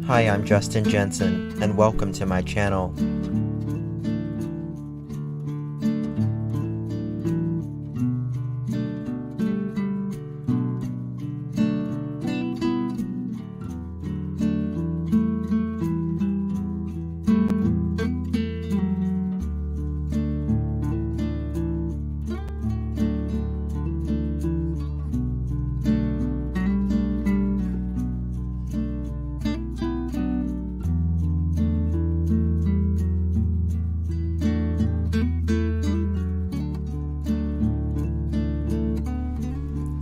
Hi, I'm Justin Jensen, and welcome to my channel.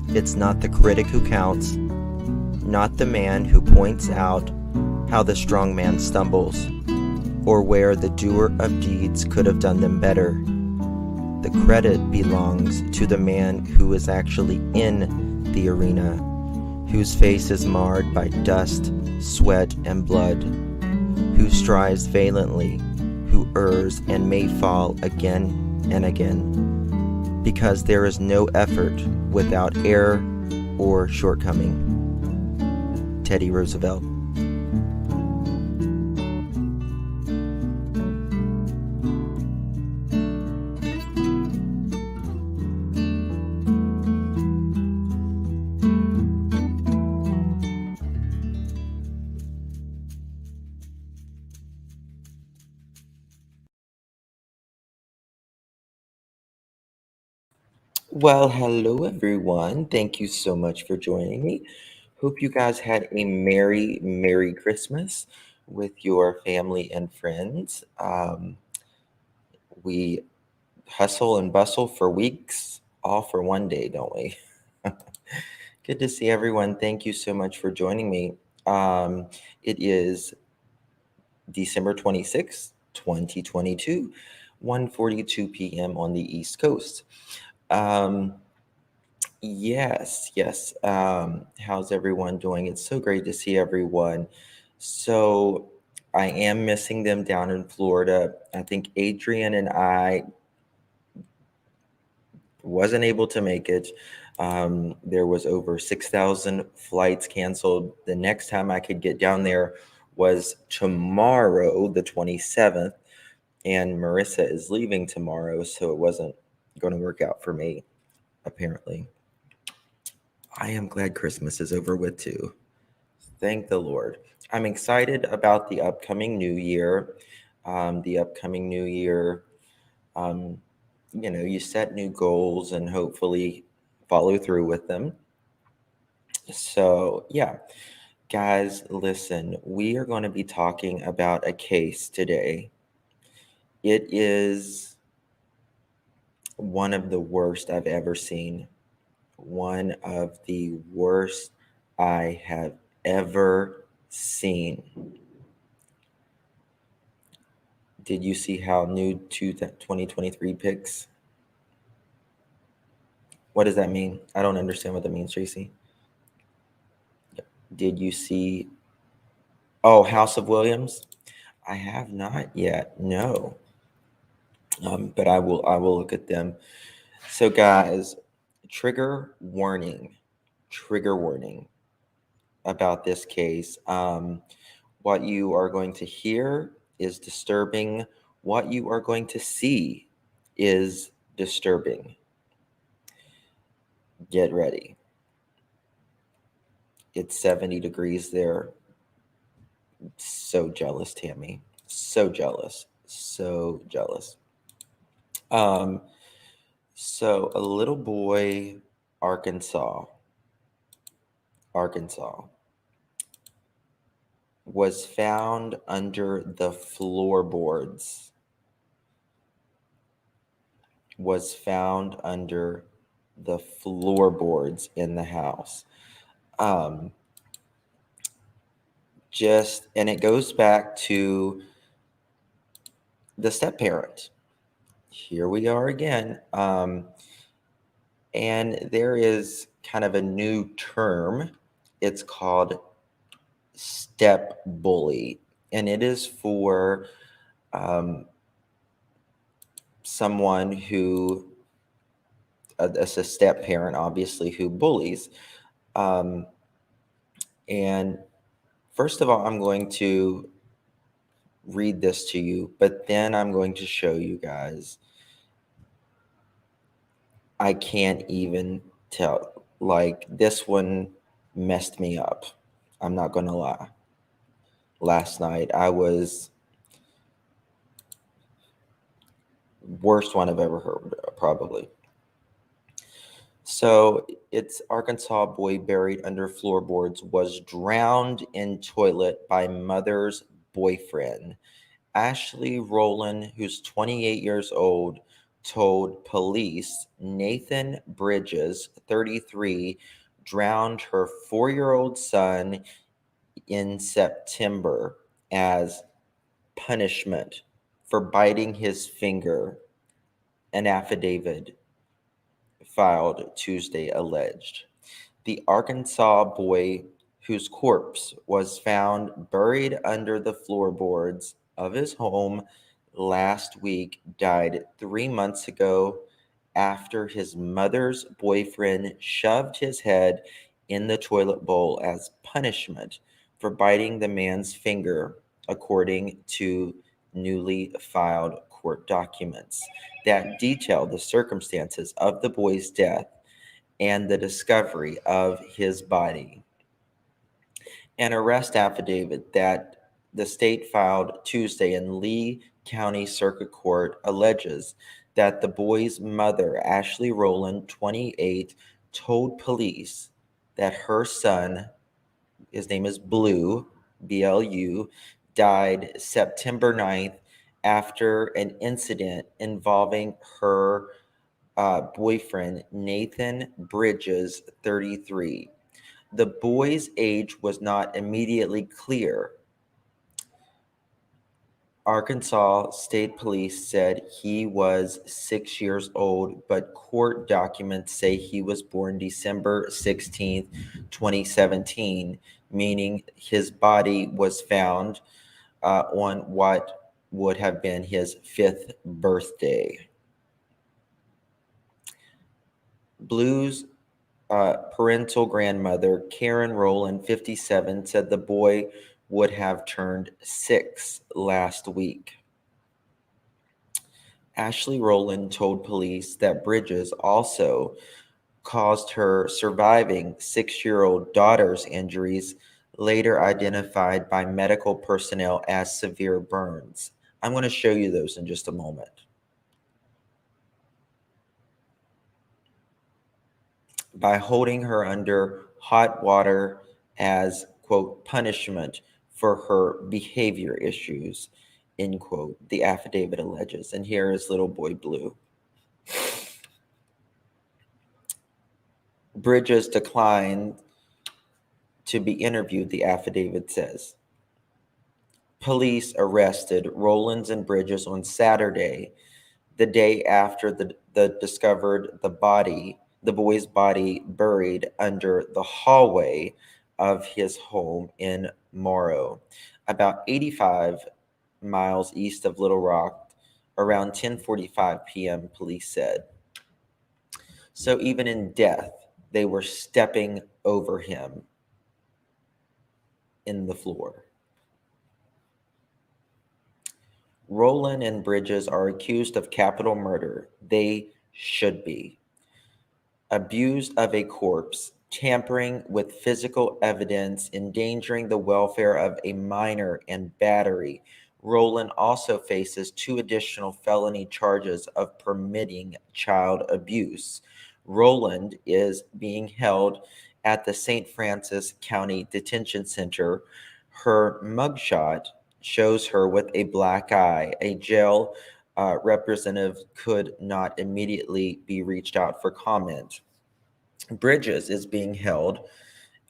It's not the critic who counts, not the man who points out how the strong man stumbles, or where the doer of deeds could have done them better. The credit belongs to the man who is actually in the arena, whose face is marred by dust, sweat, and blood, who strives valiantly, who errs and may fall again and again, because there is no effort without error or shortcoming. Teddy Roosevelt. Well, hello everyone. Thank you so much for joining me. Hope you guys had a Merry Christmas with your family and friends. We hustle and bustle for weeks, all for one day, don't we? Good to see everyone. Thank you so much for joining me. It is December 26th, 2022, 1:42 p.m. on the East Coast. Yes. How's everyone doing? It's so great to see everyone. So I am missing them down in Florida. I think Adrian and I wasn't able to make it. There was over 6,000 flights canceled. The next time I could get down there was tomorrow, the 27th, and Marissa is leaving tomorrow, so it wasn't going to work out for me, apparently. I am glad Christmas is over with too. Thank the Lord. I'm excited about the upcoming new year. Um, you set new goals and hopefully follow through with them. So, yeah, guys, listen, we are going to be talking about a case today. It is one of the worst I've ever seen. One of the worst I have ever seen. Did you see how new 2023 picks? What does that mean? I don't understand what that means, Tracy. Did you see? Oh, House of Williams? I have not yet. No. But I will. I will look at them. So, guys, trigger warning. Trigger warning about this case. What you are going to hear is disturbing. What you are going to see is disturbing. Get ready. It's 70 degrees there. So jealous, Tammy. So jealous. So jealous. So a little boy, Arkansas, was found under the floorboards. Was found under the floorboards in the house. And it goes back to the step parent. Here we are again. And there is kind of a new term. It's called step bully. And it is for someone who, as a step parent, obviously, who bullies. And First of all, I'm going to read this to you, but then I'm going to show you guys. I can't even tell. Like, this one messed me up. I'm not going to lie. Last night, I was worst one I've ever heard, probably. So it's Arkansas boy buried under floorboards was drowned in toilet by mother's boyfriend. Ashley Rowland, who's 28 years old, told police Nathan Bridges, 33, drowned her 4-year-old son in September as punishment for biting his finger, an affidavit filed Tuesday alleged. The Arkansas boy, whose corpse was found buried under the floorboards of his home last week, died 3 months ago after his mother's boyfriend shoved his head in the toilet bowl as punishment for biting the man's finger, according to newly filed court documents that detail the circumstances of the boy's death and the discovery of his body. An arrest affidavit that the state filed Tuesday in Lee County Circuit Court alleges that the boy's mother, Ashley Rowland, 28, told police that her son, his name is Blue, BLU, died September 9th after an incident involving her boyfriend, Nathan Bridges, 33. The boy's age was not immediately clear. Arkansas State Police said he was 6 years old, but court documents say he was born December 16th, 2017, meaning his body was found on what would have been his 5th birthday. Blue's parental grandmother, Karen Rowland, 57, said the boy would have turned 6 last week. Ashley Rowland told police that Bridges also caused her surviving 6-year-old daughter's injuries, later identified by medical personnel as severe burns. I'm going to show you those in just a moment. By holding her under hot water as, quote, punishment for her behavior issues, end quote, the affidavit alleges. And here is little boy Blue. Bridges declined to be interviewed, the affidavit says. Police arrested Rowlands and Bridges on Saturday, the day after the discovered the boy's body buried under the hallway of his home in Morrow, about 85 miles east of Little Rock, around 10:45 p.m., police said. So even in death, they were stepping over him in the floor. Rowland and Bridges are accused of capital murder. They should be. Abused of a corpse, tampering with physical evidence, endangering the welfare of a minor, and battery. Rowland also faces 2 additional felony charges of permitting child abuse. Rowland is being held at the St. Francis County Detention Center. Her mugshot shows her with a black eye. A jail representative could not immediately be reached out for comment. Bridges is being held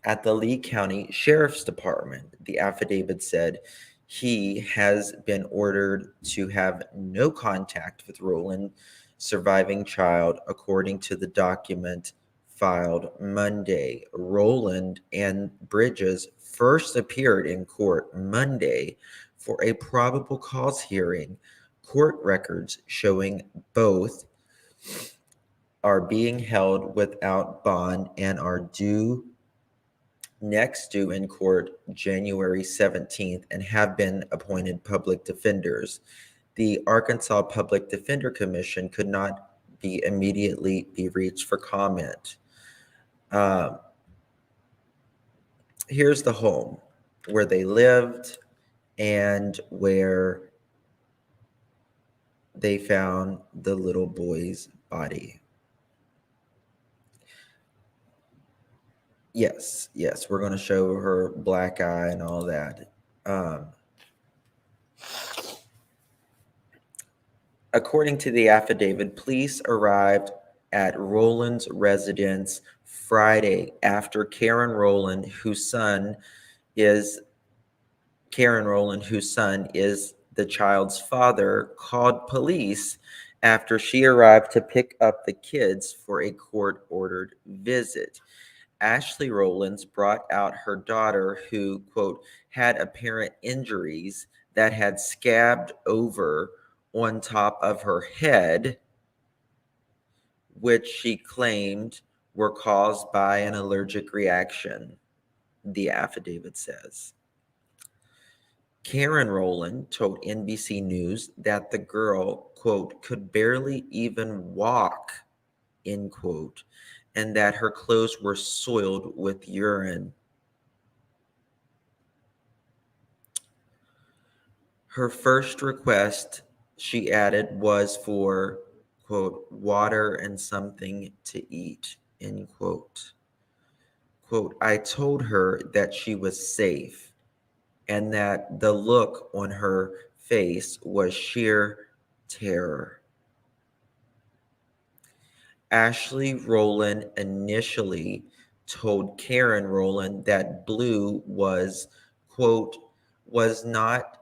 at the Lee County Sheriff's Department. The affidavit said he has been ordered to have no contact with Rowland's surviving child, according to the document filed Monday. Rowland and Bridges first appeared in court Monday for a probable cause hearing. Court records showing both are being held without bond and are due next due in court January 17th and have been appointed public defenders. The Arkansas Public Defender Commission could not be immediately be reached for comment. Here's the home where they lived and where they found the little boy's body. Yes, we're going to show her black eye and all that. According to the affidavit, police arrived at Rowland's residence Friday after Karen Rowland, whose son is the child's father, called police after she arrived to pick up the kids for a court-ordered visit. Ashley Rowlands brought out her daughter who, quote, had apparent injuries that had scabbed over on top of her head, which she claimed were caused by an allergic reaction, the affidavit says. Karen Rowland told NBC News that the girl, quote, could barely even walk, end quote, and that her clothes were soiled with urine. Her first request, she added, was for, quote, water and something to eat, end quote. Quote, I told her that she was safe and that the look on her face was sheer terror. Ashley Rowland initially told Karen Rowland that Blue was, quote, was not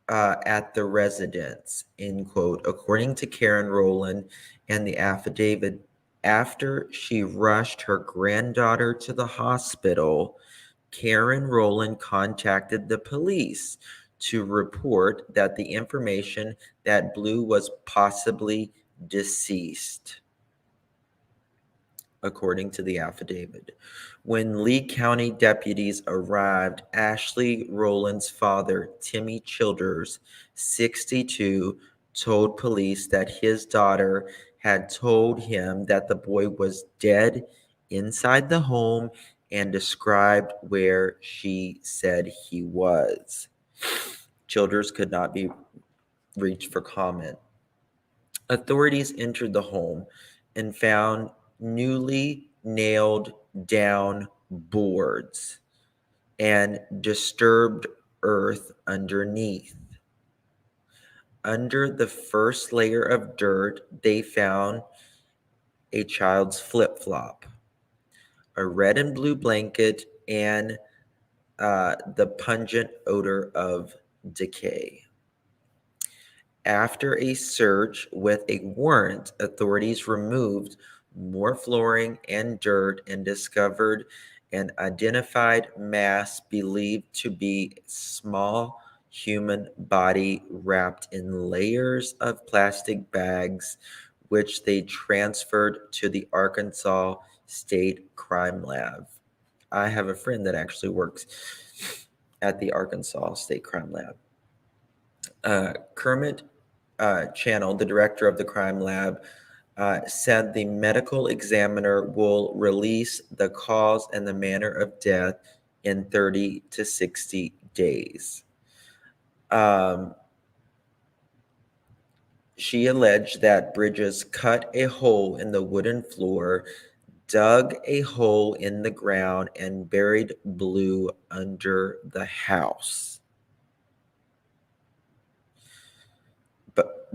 at the residence, end quote, according to Karen Rowland and the affidavit. After she rushed her granddaughter to the hospital, Karen Rowland contacted the police to report that the information that Blue was possibly deceased, according to the affidavit. When Lee County deputies arrived, Ashley Rowland's father, Timmy Childers, 62, told police that his daughter had told him that the boy was dead inside the home and described where she said he was. Childers could not be reached for comment. Authorities entered the home and found newly nailed down boards and disturbed earth underneath. Under the first layer of dirt, they found a child's flip-flop, a red and blue blanket, and the pungent odor of decay. After a search with a warrant, authorities removed more flooring and dirt and discovered an identified mass believed to be a small human body wrapped in layers of plastic bags, which they transferred to the Arkansas State Crime Lab. I have a friend that actually works at the Arkansas State Crime Lab. Kermit Channel, the director of the crime lab, said the medical examiner will release the cause and the manner of death in 30 to 60 days. She alleged that Bridges cut a hole in the wooden floor, dug a hole in the ground, and buried Blue under the house.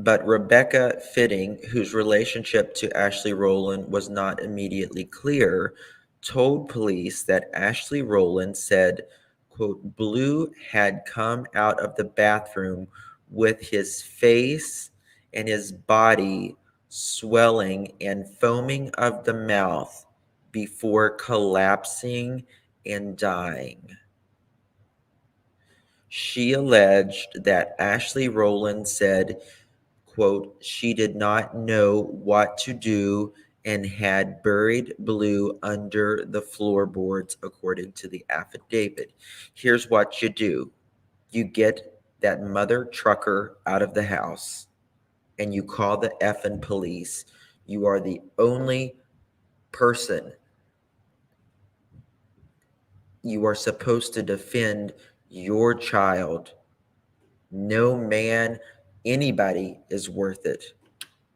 But Rebecca Fitting, whose relationship to Ashley Rowland was not immediately clear, told police that Ashley Rowland said, quote, Blue had come out of the bathroom with his face and his body swelling and foaming of the mouth before collapsing and dying. She alleged that Ashley Rowland said, quote, she did not know what to do and had buried Blue under the floorboards, according to the affidavit. Here's what you do: you get that mother trucker out of the house and you call the effing police. You are the only person. You are supposed to defend your child. No man, anybody is worth it.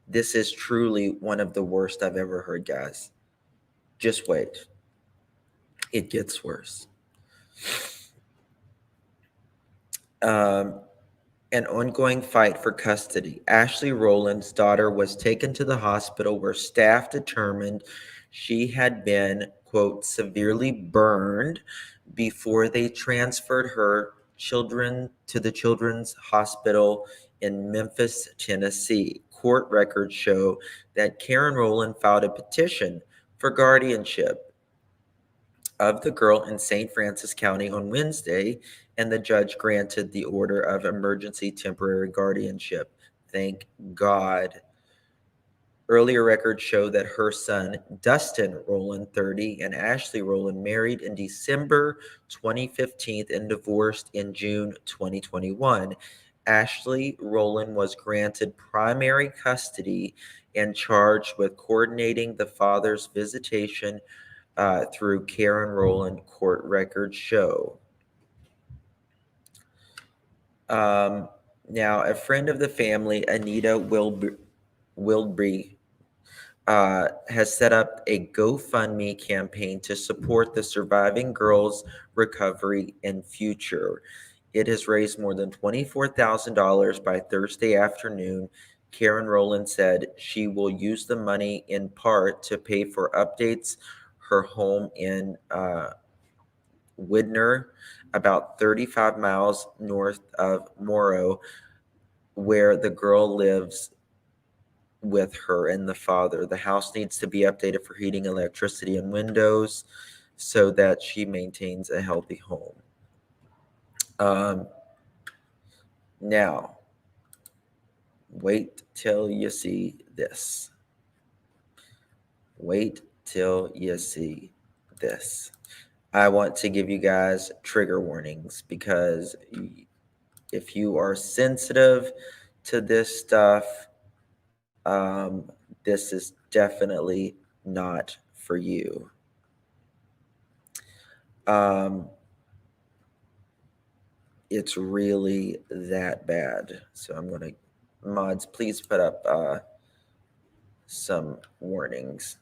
This is truly one of the worst I've ever heard, guys. Just wait. It gets worse. Um, an ongoing fight for custody. Ashley Rowland's daughter was taken to the hospital where staff determined she had been, quote, severely burned before they transferred her children to the Children's Hospital in Memphis, Tennessee. Court records show that Karen Rowland filed a petition for guardianship of the girl in St. Francis County on Wednesday, and the judge granted the order of emergency temporary guardianship. Thank God. Earlier records show that her son, Dustin Rowland, 30, and Ashley Rowland married in December 2015 and divorced in June 2021. Ashley Rowland was granted primary custody and charged with coordinating the father's visitation through Karen Rowland, court records show. Um, Now, a friend of the family, Anita Wilby, has set up a GoFundMe campaign to support the surviving girl's recovery and future. It has raised more than $24,000 by Thursday afternoon. Karen Rowland said she will use the money in part to pay for updates her home in Widner, about 35 miles north of Morrow, where the girl lives with her and the father. The house needs to be updated for heating, electricity, and windows so that she maintains a healthy home. Um, Now, wait till you see this. Wait till you see this. I want to give you guys trigger warnings because if you are sensitive to this stuff, this is definitely not for you. Um, it's really that bad. So I'm going to, mods, please put up some warnings.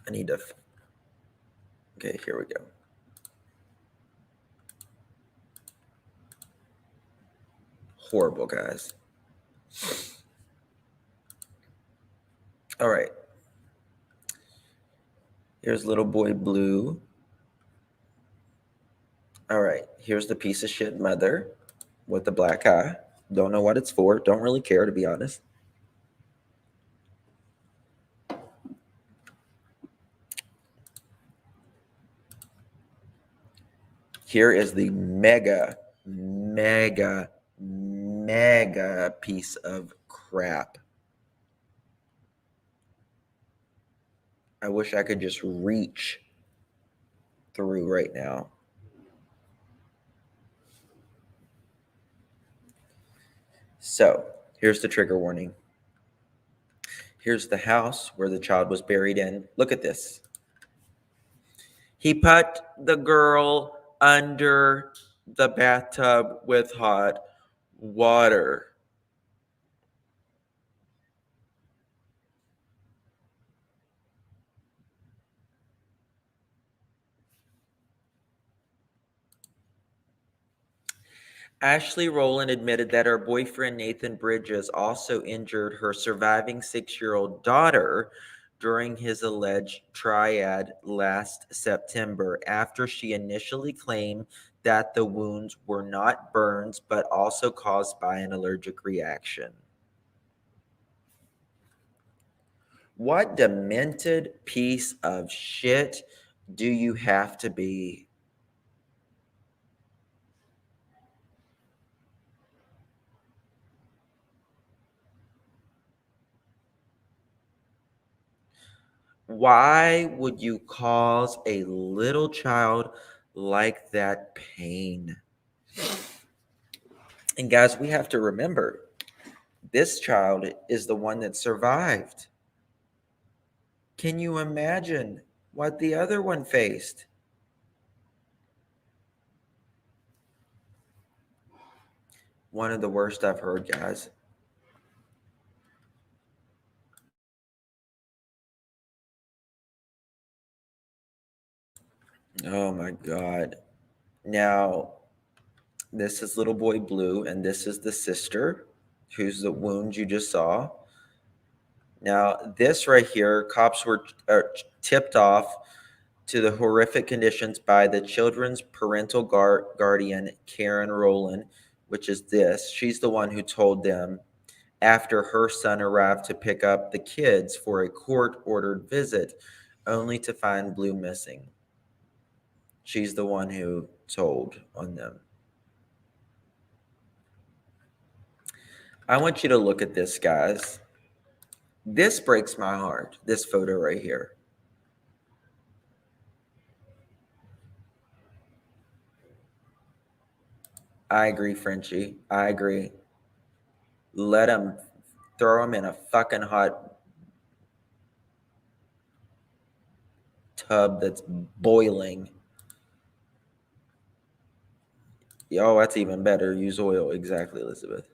I need to, okay, here we go. Horrible, guys. All right. Here's little boy Blue. All right. Here's the piece of shit mother with the black eye. Don't know what it's for. Don't really care, to be honest. Here is the mega piece of crap. I wish I could just reach through right now. So here's the trigger warning. Here's the house where the child was buried in. Look at this. He put the girl under the bathtub with hot water. Ashley Rowland admitted that her boyfriend Nathan Bridges also injured her surviving 6-year-old daughter during his alleged triad last September, after she initially claimed that the wounds were not burns but also caused by an allergic reaction. What demented piece of shit do you have to be? Why would you cause a little child like that pain? And guys, we have to remember this child is the one that survived. Can you imagine what the other one faced? One of the worst I've heard, guys. Oh my God. Now, this is little boy Blue, and this is the sister who's the wound you just saw. Now, this right here, cops were tipped off to the horrific conditions by the children's parental guardian, Karen Rowland, which is this. She's the one who told them after her son arrived to pick up the kids for a court ordered visit, only to find Blue missing. She's the one who told on them. I want you to look at this, guys. This breaks my heart, this photo right here. I agree, Frenchie. I agree. Let him throw him in a fucking hot tub that's boiling. Oh, that's even better. Use oil. Exactly, Elizabeth.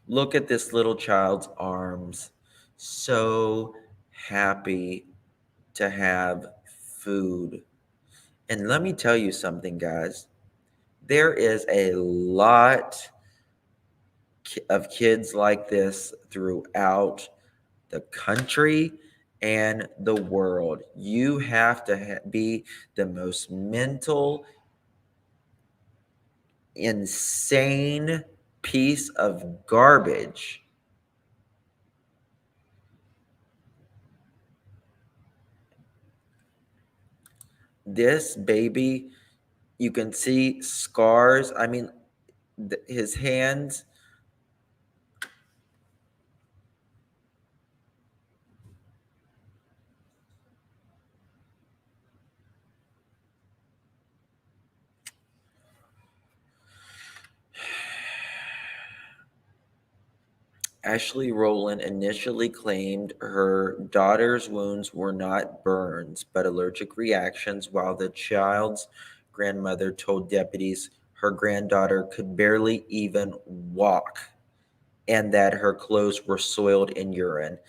Look at this little child's arms. So happy to have food. And let me tell you something, guys. There is a lot of kids like this throughout the country and the world. You have to be the most mental, insane piece of garbage. This baby, you can see scars. I mean, his hands. Ashley Rowland initially claimed her daughter's wounds were not burns, but allergic reactions, while the child's grandmother told deputies her granddaughter could barely even walk and that her clothes were soiled in urine.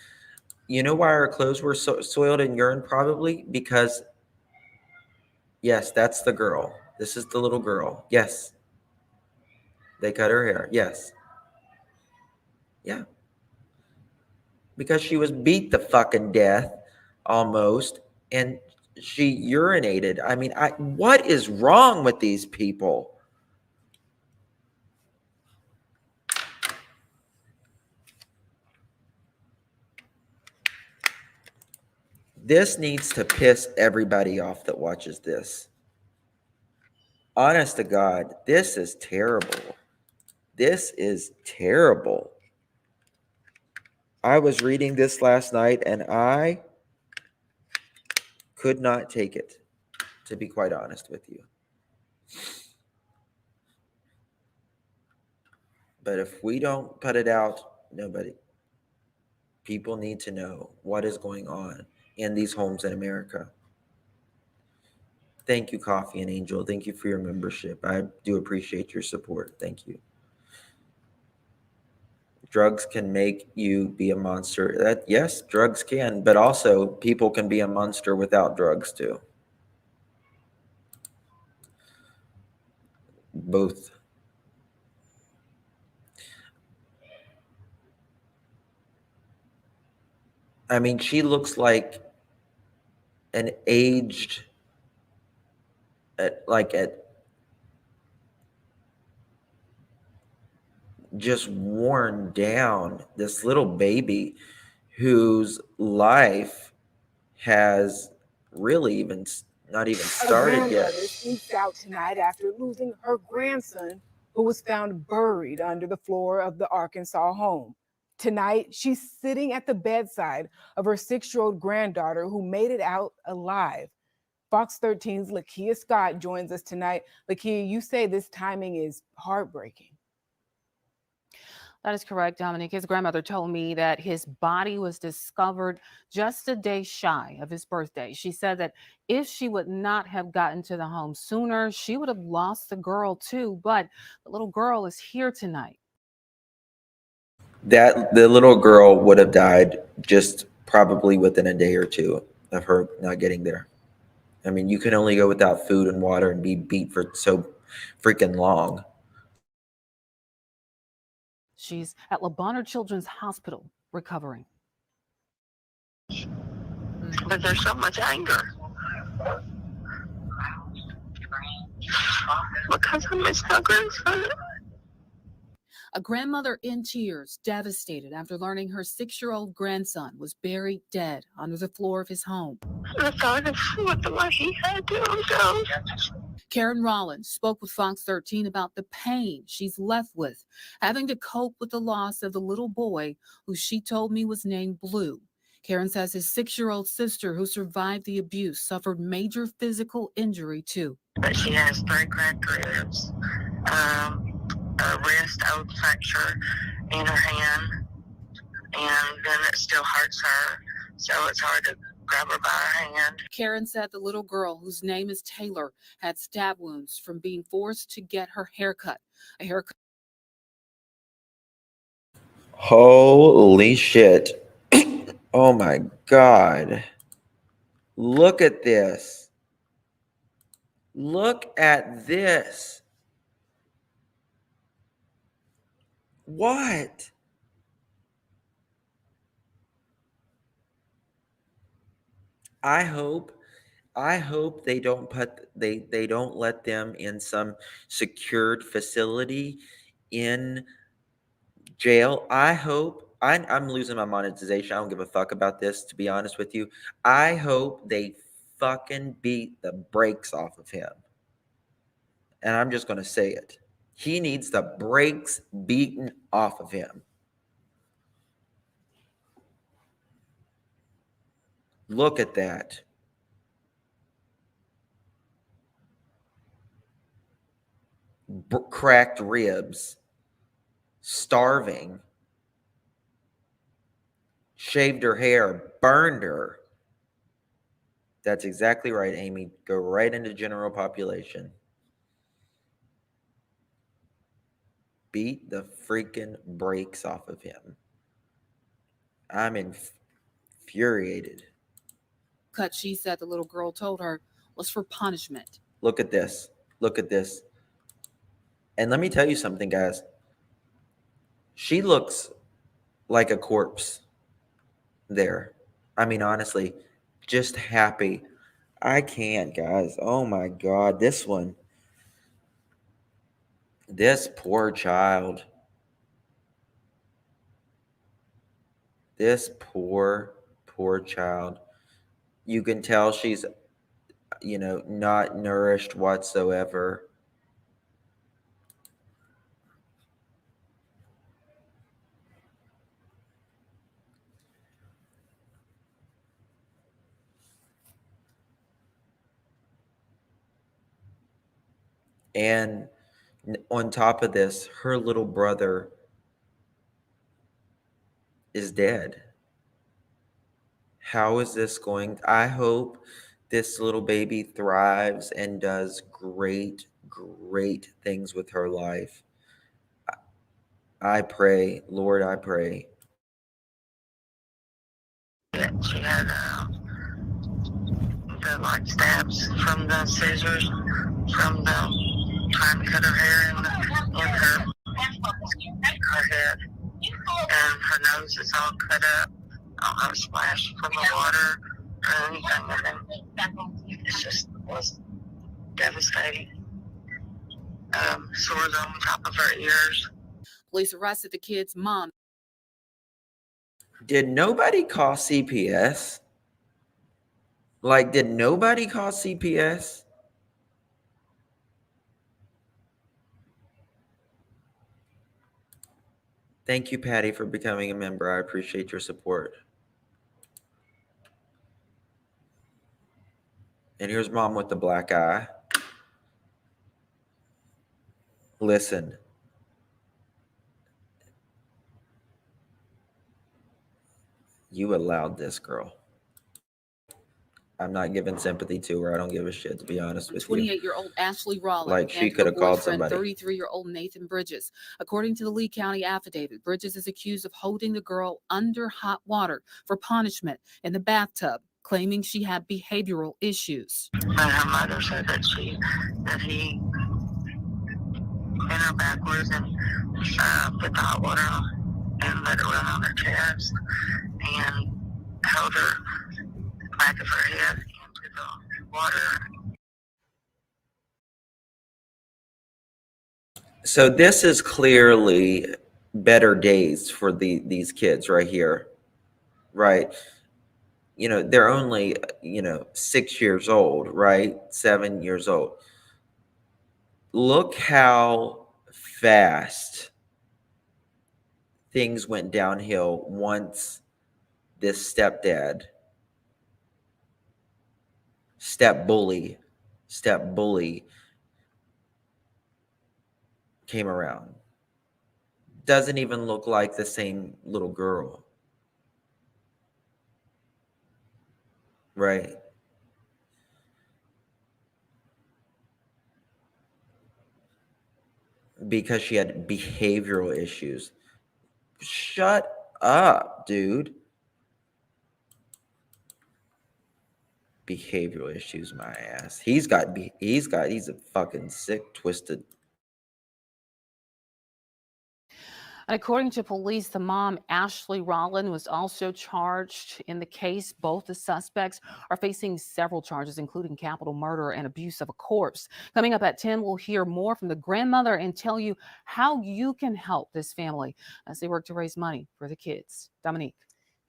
You know why her clothes were soiled in urine? Probably because, yes, that's the girl. This is the little girl. Yes. They cut her hair. Yes. Yeah. Because she was beat the fucking death almost, and she urinated. I mean, what is wrong with these people? This needs to piss everybody off that watches this. Honest to God, this is terrible. This is terrible. I was reading this last night and I could not take it, to be quite honest with you. But if we don't put it out, nobody. People need to know what is going on in these homes in America. Thank you, Coffee and Angel. Thank you for your membership. I do appreciate your support. Thank you. Drugs can make you be a monster. That, yes, drugs can, but also people can be a monster without drugs too. Both. I mean, she looks like an aged, at just worn down, this little baby whose life has really even not even started yet. Sneaks out tonight after losing her grandson, who was found buried under the floor of the Arkansas home. Tonight, she's sitting at the bedside of her 6-year-old granddaughter who made it out alive. Fox 13's Lakia Scott joins us tonight. Lakia, you say this timing is heartbreaking. That is correct, Dominic. His grandmother told me that his body was discovered just a day shy of his birthday. She said that if she would not have gotten to the home sooner, she would have lost the girl too. But the little girl is here tonight. That the little girl would have died just probably within a day or two of her not getting there. I mean, you can only go without food and water and be beat for so freaking long. She's at Le Bonheur Children's Hospital recovering. But there's so much anger. Because I miss my grandson. A grandmother in tears, devastated after learning her 6-year-old grandson was buried dead under the floor of his home. The thought of what he had to himself. Karen Rollins spoke with Fox 13 about the pain she's left with, having to cope with the loss of the little boy who she told me was named Blue. Karen says his 6-year-old sister who survived the abuse suffered major physical injury too. But she has 3 cracked ribs, a wrist fracture in her hand, and then it still hurts her, so it's hard to grab her by her hand. Karen said the little girl, whose name is Taylor, had stab wounds from being forced to get her hair cut. A haircut. Holy shit. Oh my God. Look at this. Look at this. What? I hope they don't they don't let them in some secured facility in jail. I hope I'm losing my monetization. I don't give a fuck about this, to be honest with you. I hope they fucking beat the brakes off of him. And I'm just going to say it. He needs the brakes beaten off of him. Look at that. Cracked ribs. Starving. Shaved her hair. Burned her. That's exactly right, Amy. Go right into general population. Beat the freaking brakes off of him. I'm infuriated. Cut, she said the little girl told her, was for punishment. Look at this. Look at this. And let me tell you something, guys. She looks like a corpse there. I mean, honestly, just happy. I can't, guys. Oh my God. This one. This poor child. This poor child. You can tell she's, not nourished whatsoever. And on top of this, her little brother is dead. How is this going? I hope this little baby thrives and does great things with her life. I pray, Lord, I pray. She had the stabs from the scissors, from the trying to cut her hair in her head, and her nose is all cut up. I don't have a splash from the water or anything, and it was devastating. Sores on top of her ears. Police arrested the kid's mom. Did nobody call CPS? Did nobody call CPS? Thank you, Patty, for becoming a member. I appreciate your support. And here's Mom with the black eye. Listen. You allowed this girl. I'm not giving sympathy to her. I don't give a shit, to be honest with you. 28-year-old Ashley Rollins Like, she and could her have called boyfriend, somebody. 33-year-old Nathan Bridges. According to the Lee County affidavit, Bridges is accused of holding the girl under hot water for punishment in the bathtub, claiming she had behavioral issues. And her mother said that he bent her backwards and put the hot water on and let her run on her chest and held her back of her head into the water. So this is clearly better days for these kids right here, right? You know, they're only, 6 years old, right? 7 years old. Look how fast things went downhill once this step bully came around. Doesn't even look like the same little girl. Right? Because she had behavioral issues. Shut up, dude. Behavioral issues, my ass. He's a fucking sick, twisted. And according to police, the mom, Ashley Rollins, was also charged in the case. Both the suspects are facing several charges, including capital murder and abuse of a corpse. Coming up at 10, we'll hear more from the grandmother and tell you how you can help this family as they work to raise money for the kids. Dominique.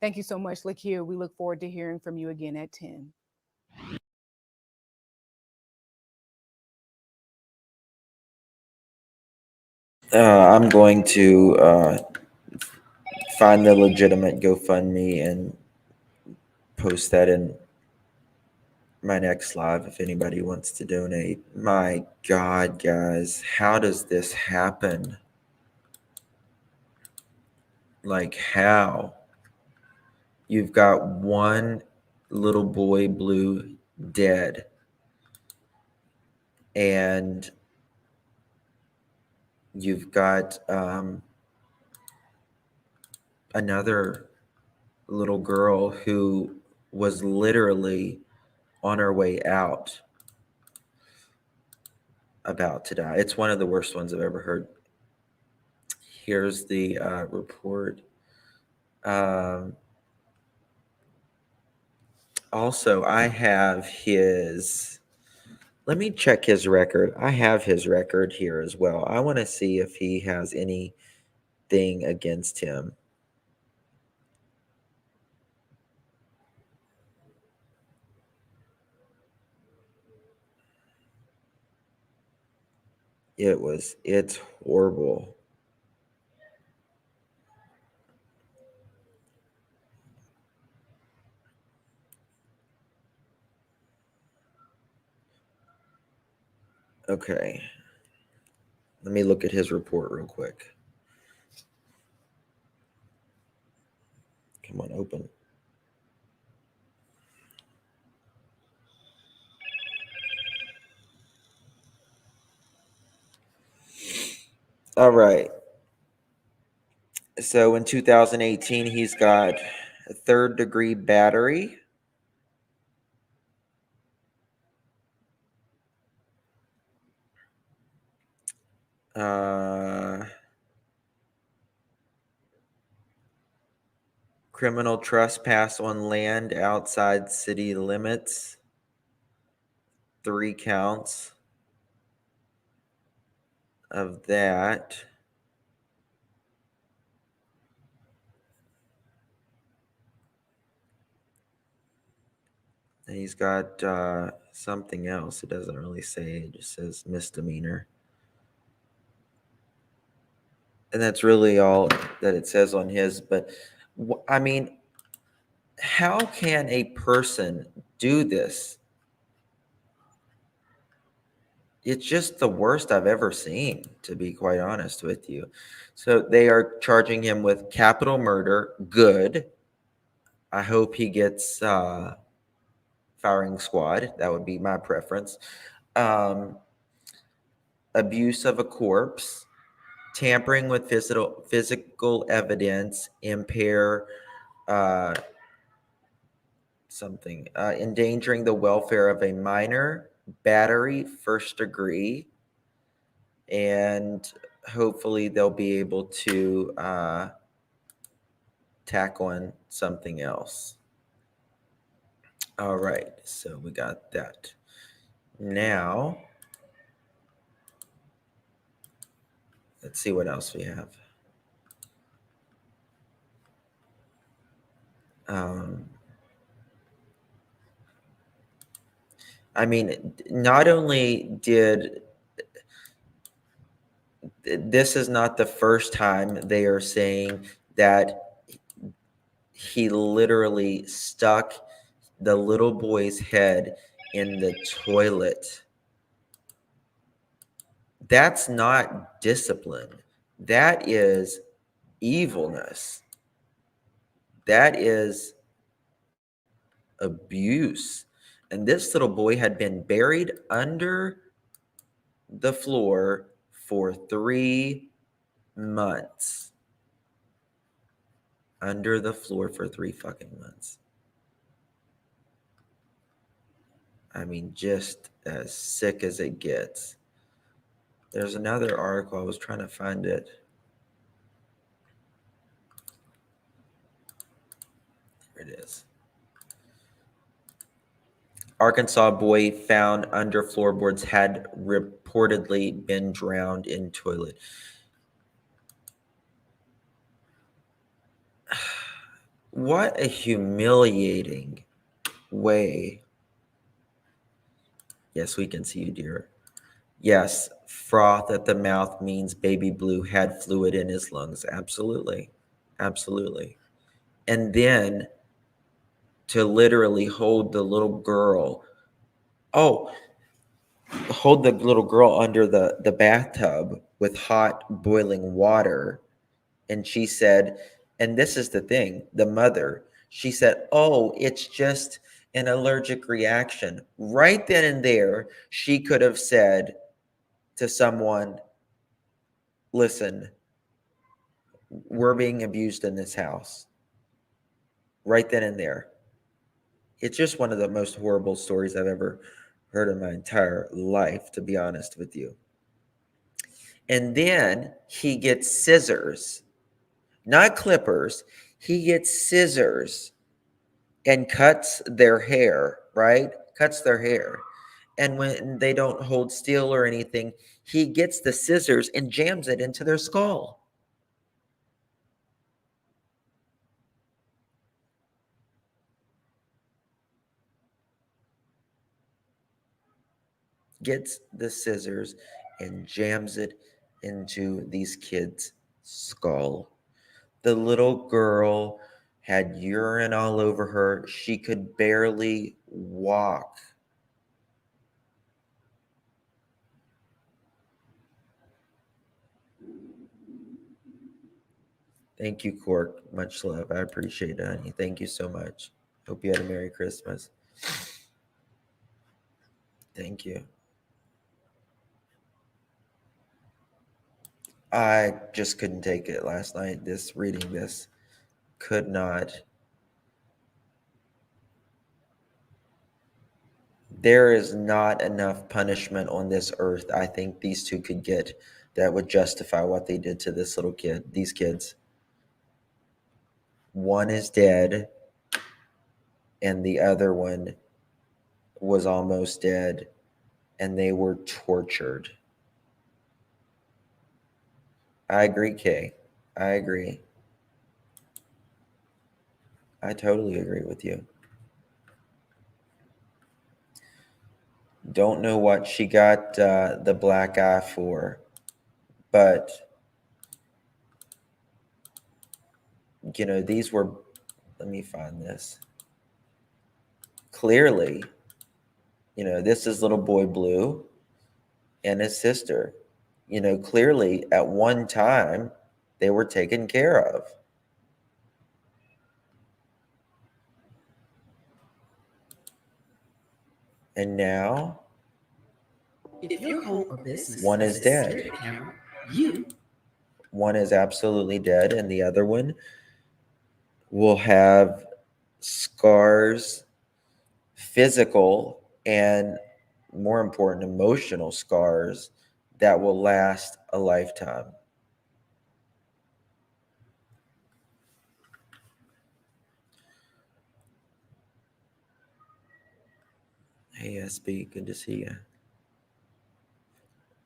Thank you so much, Lakia. We look forward to hearing from you again at 10. I'm going to find the legitimate GoFundMe and post that in my next live if anybody wants to donate. My God, guys, how does this happen? Like, how? You've got one little boy, Blue, dead. And you've got another little girl who was literally on her way out, about to die. It's one of the worst ones I've ever heard. Here's the report. Also, I have his. Let me check his record. I have his record here as well. I want to see if he has anything against him. It's horrible. Okay. Let me look at his report real quick. Come on, open. All right. So in 2018, he's got a third-degree battery. Criminal trespass on land outside city limits. 3 counts of that. And he's got something else. It doesn't really say. It just says misdemeanor. And that's really all that it says on his. But I mean, how can a person do this? It's just the worst I've ever seen, to be quite honest with you. So they are charging him with capital murder. Good. I hope he gets firing squad. That would be my preference. Abuse of a corpse, tampering with physical evidence, impair endangering the welfare of a minor, battery, first degree, and hopefully they'll be able to tack on something else. All right, so we got that. Now, let's see what else we have. I mean, not only did this is not the first time they are saying that he literally stuck the little boy's head in the toilet. That's not discipline. That is evilness. That is abuse. And this little boy had been buried under the floor for 3 months. Under the floor for 3 fucking months. I mean, just as sick as it gets. There's another article. I was trying to find it. Here it is. Arkansas boy found under floorboards had reportedly been drowned in toilet. What a humiliating way. Yes, we can see you, dear. Yes, froth at the mouth means baby Blue had fluid in his lungs. Absolutely. Absolutely. And then to literally hold the little girl. Hold the little girl under the bathtub with hot boiling water. And she said, and this is the thing, the mother, she said, oh, it's just an allergic reaction. Right then and there, she could have said to someone, listen, we're being abused in this house. Right then and there. It's just one of the most horrible stories I've ever heard in my entire life, to be honest with you. And then he gets scissors, not clippers. He gets scissors and cuts their hair, right? Cuts their hair. And when they don't hold still or anything, he gets the scissors and jams it into their skull. Gets the scissors and jams it into these kids' skull. The little girl had urine all over her. She could barely walk. Thank you, Cork. Much love. I appreciate it, honey. Thank you so much. Hope you had a Merry Christmas. Thank you. I just couldn't take it last night. Reading this could not. There is not enough punishment on this earth I think these two could get that would justify what they did to this little kid, these kids. One is dead, and the other one was almost dead, and they were tortured. I agree, Kay. I agree. I totally agree with you. Don't know what she got the black eye for, but these were, let me find this. Clearly, this is little boy Blue and his sister. Clearly at one time they were taken care of. And now if your home or business one is has a dead. security camera, you One is absolutely dead, and the other one will have scars, physical and, more important, emotional scars that will last a lifetime. Hey, SB, good to see you.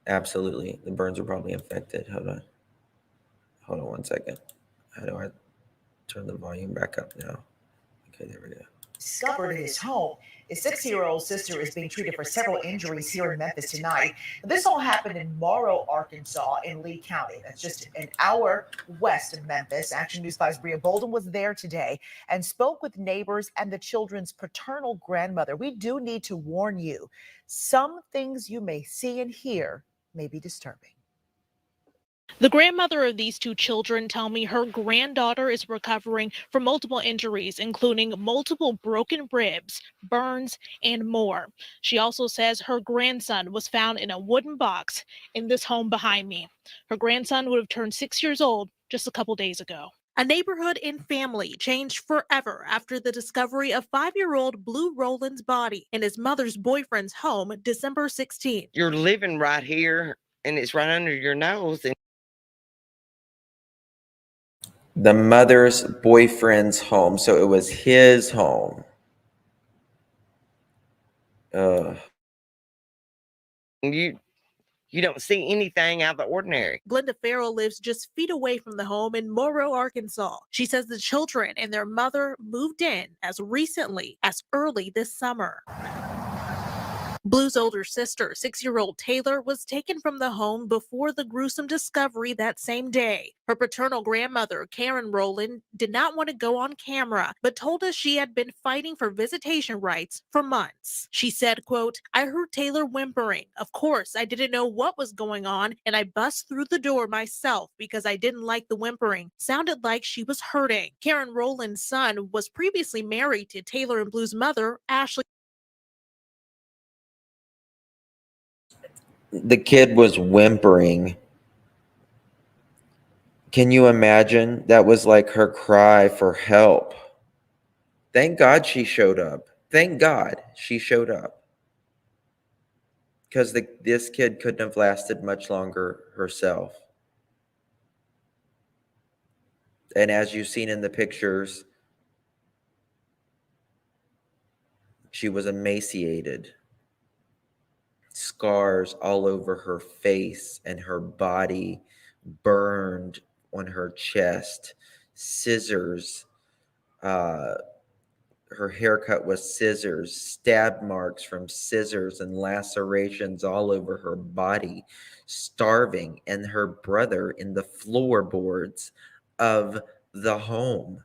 Absolutely. The burns are probably infected. Hold on 1 second. How do I turn the volume back up now? Okay, there we go. discovered in his home. His 60-year-old sister is being treated for several injuries here in Memphis tonight. This all happened in Morrow, Arkansas, in Lee County. That's just an hour west of Memphis. Action News 5's Bria Bolden was there today and spoke with neighbors and the children's paternal grandmother. We do need to warn you, some things you may see and hear may be disturbing. The grandmother of these two children tell me her granddaughter is recovering from multiple injuries, including multiple broken ribs, burns, and more. She also says her grandson was found in a wooden box in this home behind me. Her grandson would have turned 6 years old just a couple days ago. A neighborhood and family changed forever after the discovery of 5-year-old Blue Roland's body in his mother's boyfriend's home December 16th. You're living right here and it's right under your nose. And The mother's boyfriend's home. So it was his home. you don't see anything out of the ordinary. Glenda Farrell lives just feet away from the home in Morrow, Arkansas. She says the children and their mother moved in as recently as early this summer. Blue's older sister, 6-year-old Taylor, was taken from the home before the gruesome discovery that same day. Her paternal grandmother, Karen Roland, did not want to go on camera, but told us she had been fighting for visitation rights for months. She said, quote, "I heard Taylor whimpering. Of course, I didn't know what was going on, and I bust through the door myself because I didn't like the whimpering. Sounded like she was hurting." Karen Roland's son was previously married to Taylor and Blue's mother, Ashley. The kid was whimpering. Can you imagine? That was like her cry for help. Thank God she showed up. Thank God she showed up. Because this kid couldn't have lasted much longer herself. And as you've seen in the pictures, she was emaciated. Scars all over her face and her body, burned on her chest, scissors. Her haircut was scissors, stab marks from scissors, and lacerations all over her body, starving, and her brother in the floorboards of the home.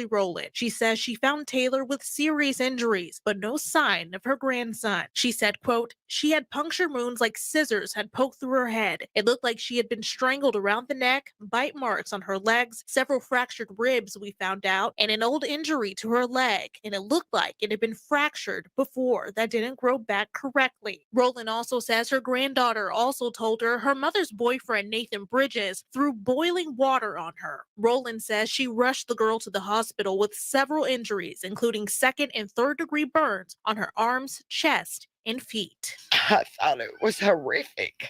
Roland. She says she found Taylor with serious injuries, but no sign of her grandson. She said, quote, "She had puncture wounds like scissors had poked through her head. It looked like she had been strangled around the neck, bite marks on her legs, several fractured ribs we found out, and an old injury to her leg. And it looked like it had been fractured before that didn't grow back correctly." Roland also says her granddaughter also told her her mother's boyfriend, Nathan Bridges, threw boiling water on her. Roland says she rushed the girl to the hospital with several injuries, including 2nd and 3rd degree burns on her arms, chest, and feet. I thought it was horrific.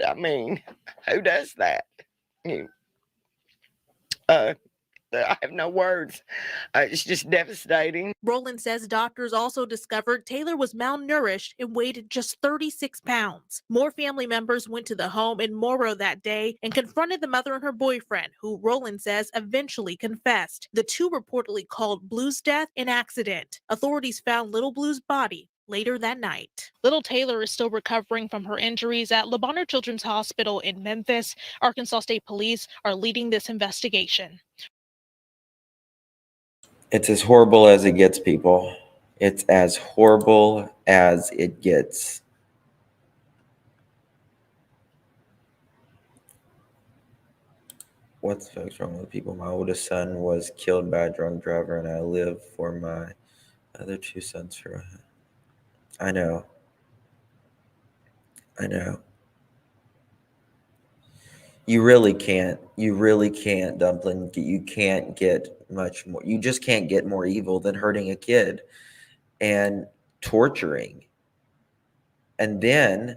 I mean, who does that? I have no words. It's just devastating. Roland says doctors also discovered Taylor was malnourished and weighed just 36 pounds. More family members went to the home in Morrow that day and confronted the mother and her boyfriend, who Roland says eventually confessed. The two reportedly called Blue's death an accident. Authorities found little Blue's body later that night. Little Taylor is still recovering from her injuries at Le Bonheur Children's Hospital in Memphis. Arkansas State Police are leading this investigation. It's as horrible as it gets, people. It's as horrible as it gets. What the fuck's wrong with people? My oldest son was killed by a drunk driver, and I live for my other two sons for. I know. I know. You really can't. You really can't, Dumpling. You can't get much more. You just can't get more evil than hurting a kid and torturing. And then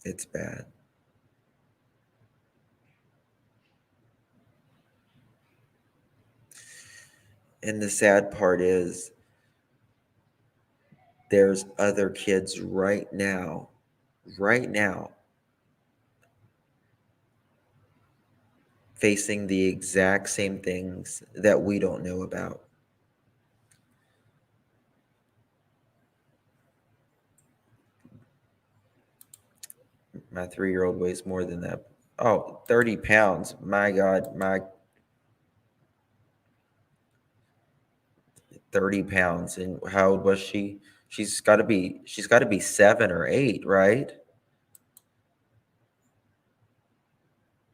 it's bad. And the sad part is there's other kids right now, facing the exact same things that we don't know about. My 3-year-old weighs more than that. Oh, 30 pounds. My God, my 30 pounds. And how old was she? She's got to be 7 or 8, right?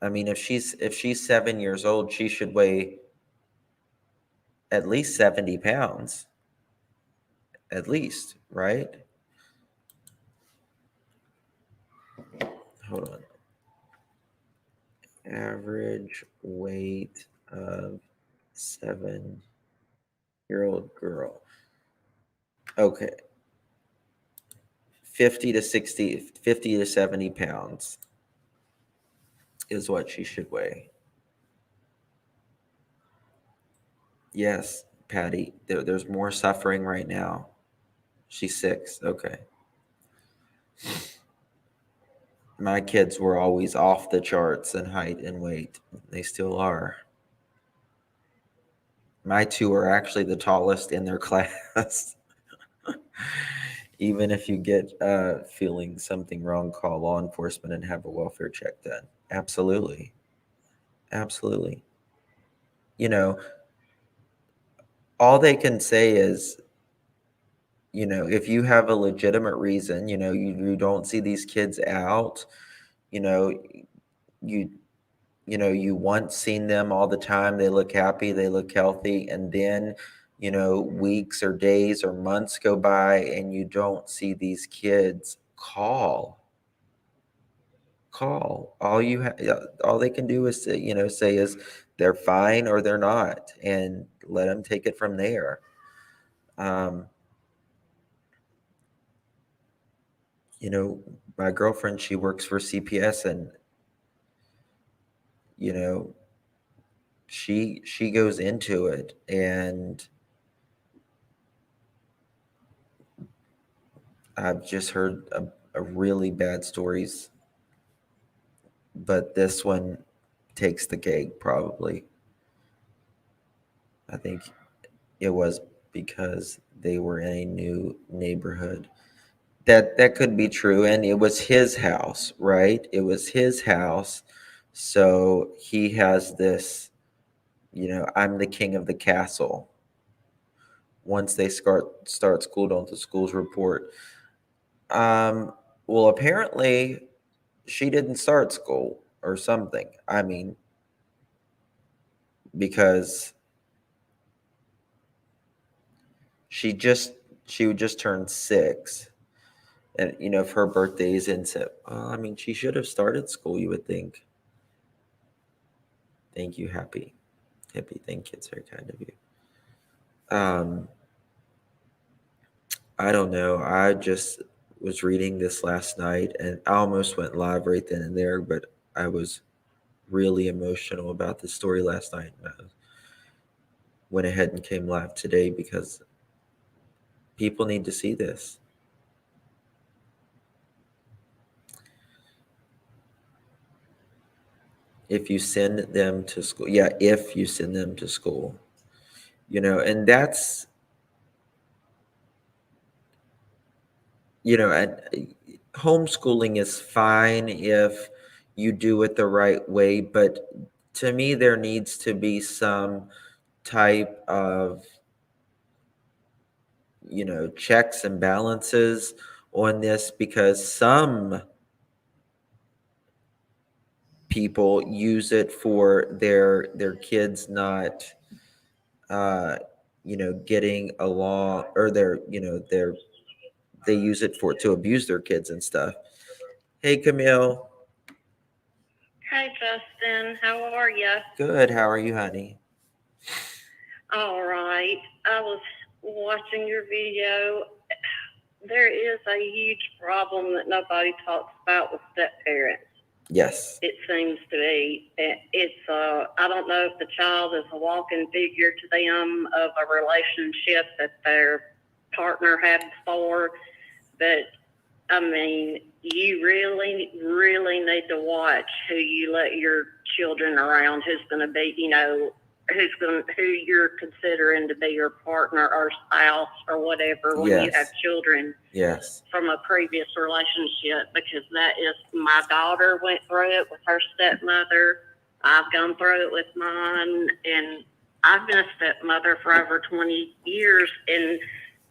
I mean, if she's 7 years old, she should weigh at least 70 pounds. At least, right? Hold on. Average weight of 7-year-old girl. Okay. 50 to 70 pounds is what she should weigh. Yes, Patty, there's more suffering right now. She's 6. Okay. My kids were always off the charts in height and weight. They still are. My 2 are actually the tallest in their class. Even if you get feeling something wrong, call law enforcement and have a welfare check done. Absolutely. Absolutely. You know, all they can say is, if you have a legitimate reason, you don't see these kids out, you know, you you once seen them all the time, they look happy, they look healthy, and then, weeks or days or months go by and you don't see these kids, call. All they can do is say is they're fine or they're not, and let them take it from there. Um, my girlfriend, she works for CPS, and she goes into it, and I've just heard a really bad stories, but this one takes the cake probably. I think it was because they were in a new neighborhood. That could be true, and it was his house, right? It was his house, so he has this, I'm the king of the castle. Once they start school, don't the schools report? Well, apparently she didn't start school or something. I mean, because she would just turn 6. And if her birthday is in September, I mean, she should have started school, you would think. Thank you, Happy. Thank you. It's very kind of you. I don't know. I just was reading this last night, and I almost went live right then and there, but I was really emotional about the story last night, and I went ahead and came live today because people need to see this. if you send them to school. Yeah, if you send them to school. And that's, and homeschooling is fine if you do it the right way, but to me, there needs to be some type of, checks and balances on this, because some people use it for their kids not getting along, or they use it to abuse their kids and stuff. Hey, Camille. Hi, Justin. How are you? Good. How are you, honey? All right. I was watching your video. There is a huge problem that nobody talks about with step parents. Yes. It seems to be. It's I don't know if the child is a walking figure to them of a relationship that their partner had before, but I mean, you really, really need to watch who you let your children around. Who's going to be, who you're considering to be your partner or spouse or whatever when you have Yes. children Yes. from a previous relationship, because that is, my daughter went through it with her stepmother. I've gone through it with mine, and I've been a stepmother for over 20 years. And,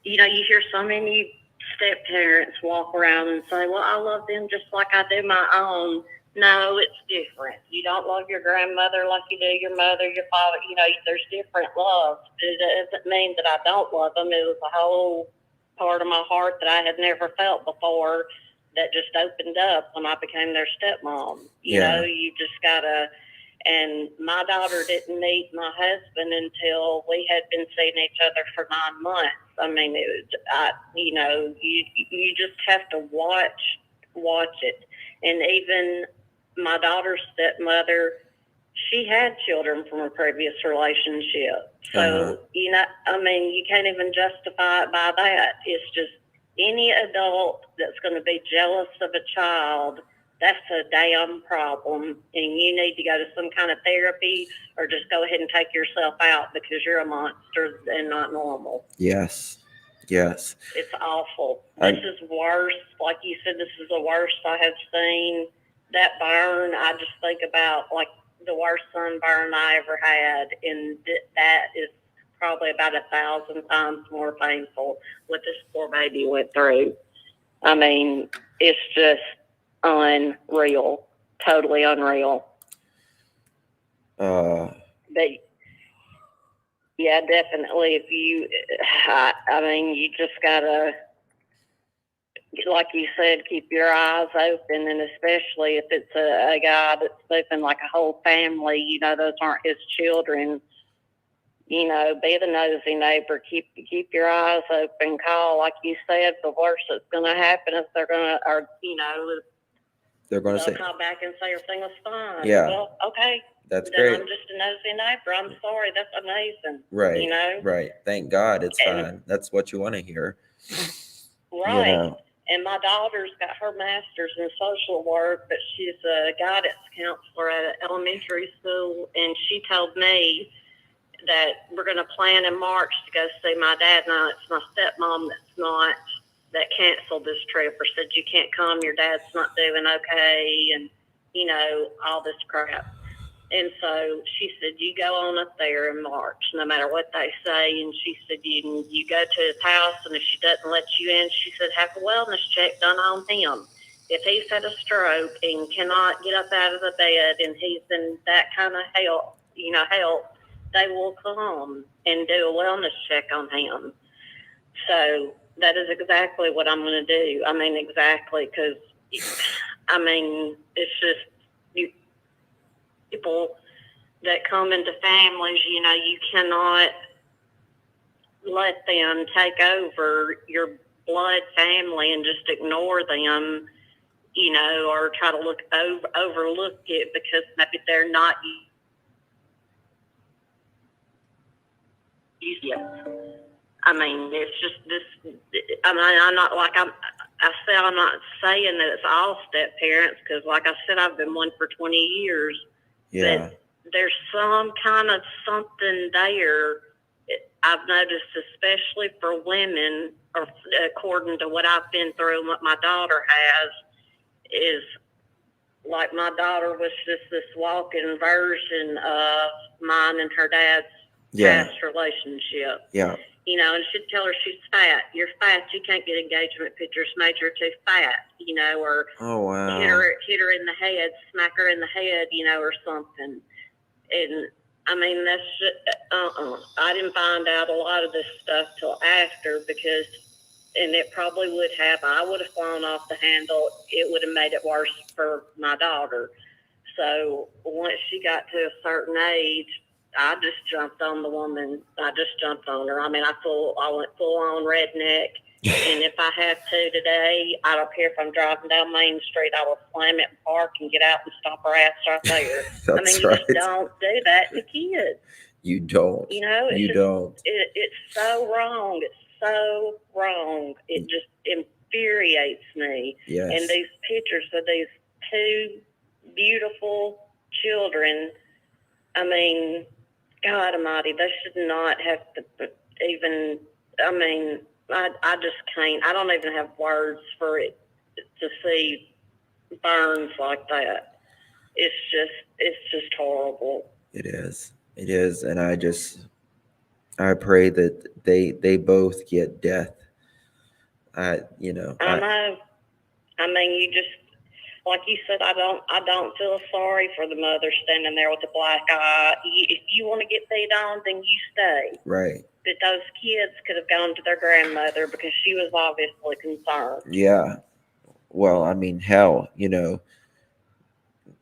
you hear so many step parents walk around and say, well, I love them just like I do my own. No, it's different. You don't love your grandmother like you do your mother, your father. There's different loves. It doesn't mean that I don't love them. It was a whole part of my heart that I had never felt before that just opened up when I became their stepmom. You just gotta. And my daughter didn't meet my husband until we had been seeing each other for 9 months. I mean, you just have to watch it. And even my daughter's stepmother, she had children from a previous relationship. So, you can't even justify it by that. It's just any adult that's going to be jealous of a child, that's a damn problem. And you need to go to some kind of therapy, or just go ahead and take yourself out, because you're a monster and not normal. Yes. Yes. It's awful. This is worse. Like you said, this is the worst I have seen. That burn, I just think about like the worst sunburn I ever had, and that is probably about 1,000 times more painful what this poor baby went through. I mean, it's just unreal, totally unreal. But yeah, definitely. If you, you just gotta, like you said, keep your eyes open, and especially if it's a guy that's living like a whole family, those aren't his children. Be the nosy neighbor. Keep your eyes open. Call, like you said. The worst that's going to happen is they're going to say, call back and say everything was fine. Yeah. Well, okay. That's then great. I'm just a nosy neighbor. I'm sorry. That's amazing. Right. Right. Thank God it's fine. That's what you want to hear. Right. And my daughter's got her master's in social work, but she's a guidance counselor at an elementary school, and she told me that we're going to plan in March to go see my dad. Now, it's my stepmom that canceled this trip, or said, you can't come, your dad's not doing okay, and, all this crap. And so she said, you go on up there in March, no matter what they say. And she said, you go to his house, and if she doesn't let you in, she said, have a wellness check done on him. If he's had a stroke and cannot get up out of the bed, and he's in that kind of help, they will come and do a wellness check on him. So that is exactly what I'm going to do. I mean, exactly, because, it's just people that come into families, you cannot let them take over your blood family and just ignore them, or try to overlook it because maybe they're not used yet. It's just this. I'm not like I'm not saying that it's all step parents, because, like I said, I've been one for 20 years. Yeah. But there's some kind of something there. I've noticed, especially for women, or according to what I've been through and what my daughter has, is like my daughter was just this walking version of mine and her dad's Yeah. past relationship. Yeah. You know, and she'd tell her she's fat. You're fat. You can't get engagement pictures made. You're too fat. You know, or Oh wow. hit her in the head, smack her in the head. You know, or something. And I mean, that's just, I didn't find out a lot of this stuff till after, because, and it probably would have. I would have flown off the handle. It would have made it worse for my daughter. So once she got to a certain age, I just jumped on the woman. I just jumped on her. I mean, I went full on redneck. And if I have to today, I don't care if I'm driving down Main Street, I will slam it and park and get out and stop her ass right there. I mean, you just don't do that to kids. You don't. You know, you don't. It's so wrong. It's so wrong. It just infuriates me. Yes. And these pictures of these two beautiful children, I mean, God Almighty, they should not have to even, I mean, I just can't. I don't even have words for it to see burns like that. It's just horrible. It is. It is. And I pray that they both get death. I know. I mean, you just, like you said, I don't feel sorry for the mother standing there with the black eye. If you want to get beat on, then you stay. Right. But those kids could have gone to their grandmother because she was obviously concerned. Yeah. Well, I mean, hell,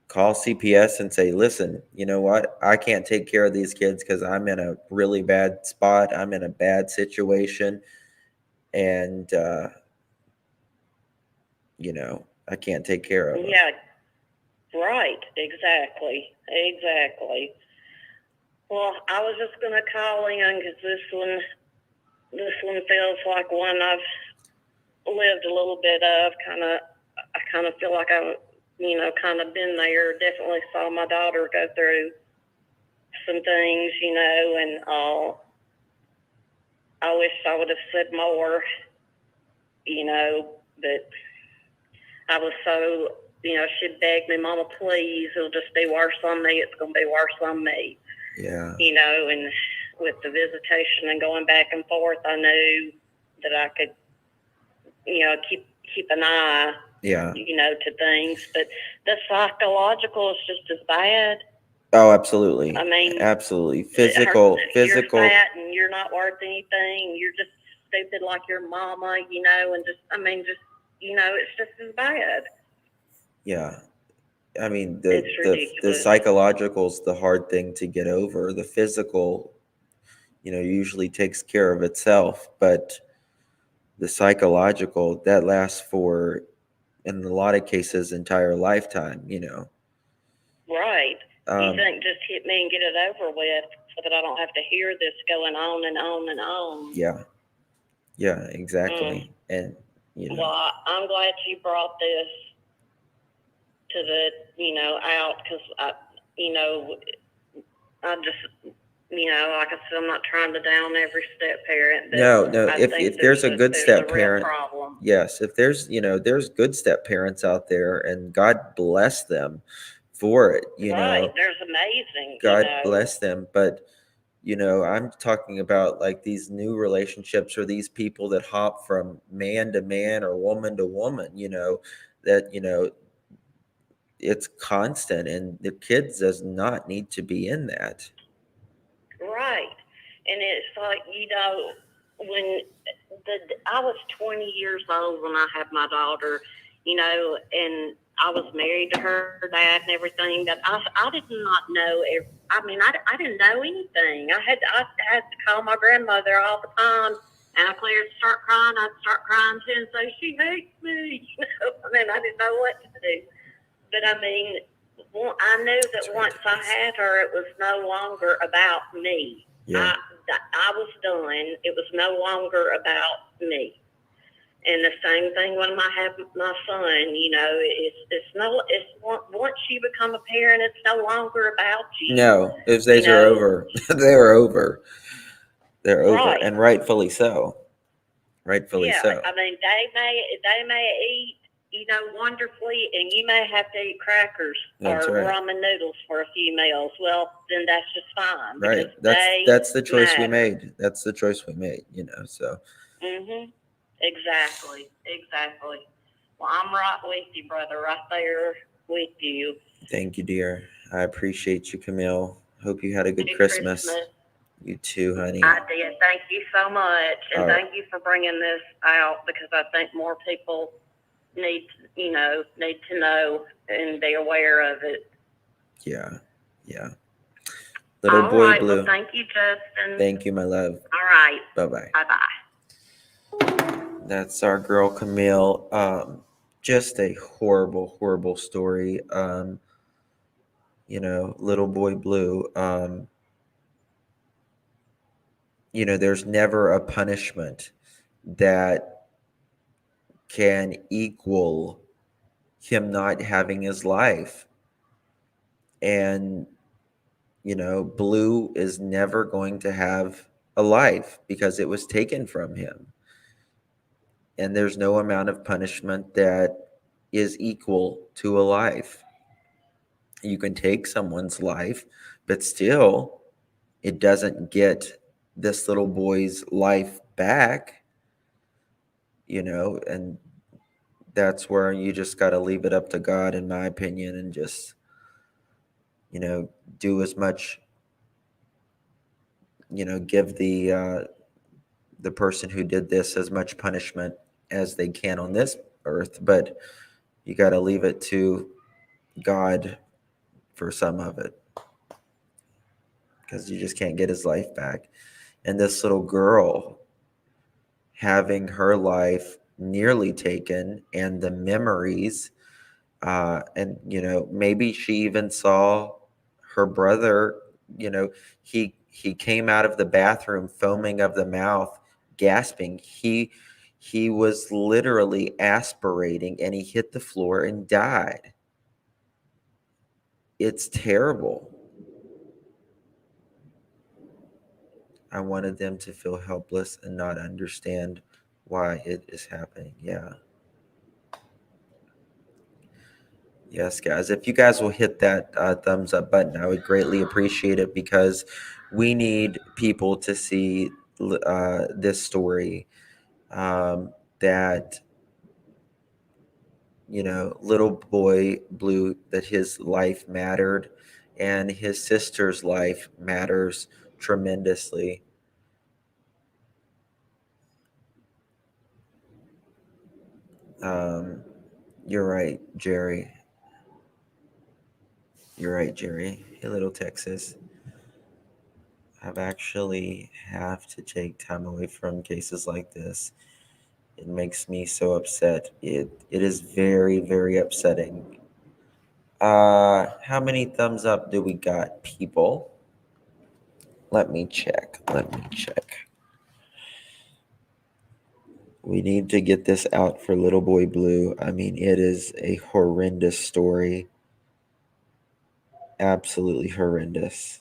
call CPS and say, listen, you know what? I can't take care of these kids because I'm in a really bad spot. I'm in a bad situation. And, I can't take care of them. Yeah. Right. Exactly. Well, I was just going to call in because this one feels like one I've lived a little bit of. I kind of feel like I've, kind of been there. Definitely saw my daughter go through some things, and I wish I would have said more, but I was so, she'd beg me, Mama, please, it'll just be worse on me. It's going to be worse on me. Yeah. And with the visitation and going back and forth, I knew that I could, keep an eye, Yeah. To things. But the psychological is just as bad. Oh, absolutely. I mean, absolutely. Physical. You're fat and you're not worth anything. You're just stupid like your mama, and just, it's just as bad. Yeah. I mean, It's the psychological is the hard thing to get over. The physical, usually takes care of itself, but the psychological, that lasts for, in a lot of cases, entire lifetime, Right. You think just hit me and get it over with so that I don't have to hear this going on and on and on. Yeah. Yeah, exactly. And, Well, I'm glad you brought this to the, out, because I just, like I said, I'm not trying to down every step parent. But no, I if think there's a good step real parent, problem. yes, if there's, there's good step parents out there, and God bless them for it, Right, there's amazing. God bless them. But, I'm talking about like these new relationships, or these people that hop from man to man or woman to woman, that, it's constant, and the kids does not need to be in that. Right. And it's like, when I was 20 years old when I had my daughter, and I was married to her dad and everything, but I did not know. I didn't know anything. I had to call my grandmother all the time, and if Claire would start crying, I'd start crying too and say, she hates me. I didn't know what to do. But I knew that once I had her, it was no longer about me. Yeah. I was done. It was no longer about me. And the same thing when I have my son. You know, once you become a parent, it's no longer about you. No, those days are over. They are over. They're over, Right. and rightfully so. Rightfully Yeah, so. I mean, they may eat, you know, wonderfully, and you may have to eat crackers That's or right. ramen noodles for a few meals. Well, then that's just fine. Right. That's the choice we made. That's the choice we made. You know. So. Mhm. Exactly. Well, I'm right with you, brother. Right there with you. Thank you, dear. I appreciate you, Camille. Hope you had a good Merry Christmas. Christmas. You too, honey. I did. Thank you so much, and All right. thank you for bringing this out because I think more people need to know and be aware of it. Yeah. Little All boy right. blue. Well, thank you, Justin. Thank you, my love. All right. Bye-bye. Bye-bye. That's our girl Camille. Just a horrible, horrible story. You know, little boy blue. You know, there's never a punishment that can equal him not having his life. And, you know, Blue is never going to have a life because it was taken from him. And there's no amount of punishment that is equal to a life. You can take someone's life, but still, it doesn't get this little boy's life back, you know, and that's where you just got to leave it up to God, in my opinion, and just, you know, do as much, you know, give the person who did this as much punishment as they can on this earth, but you got to leave it to God for some of it because you just can't get his life back. And this little girl having her life nearly taken and the memories, and, you know, maybe she even saw her brother, you know, he came out of the bathroom foaming of the mouth, gasping. He was literally aspirating and he hit the floor and died. It's terrible. I wanted them to feel helpless and not understand why it is happening. Yeah. Yes, guys. If you guys will hit that thumbs up button, I would greatly appreciate it because we need people to see this story, that, you know, little boy Blue, that his life mattered and his sister's life matters tremendously. Um, you're right, Jerry. You're right, Jerry. Hey, little Texas. I've actually have to take time away from cases like this. It makes me so upset. It is very, very upsetting. How many thumbs up do we got, people? Let me check. We need to get this out for little boy Blue. I mean, it is a horrendous story. Absolutely horrendous.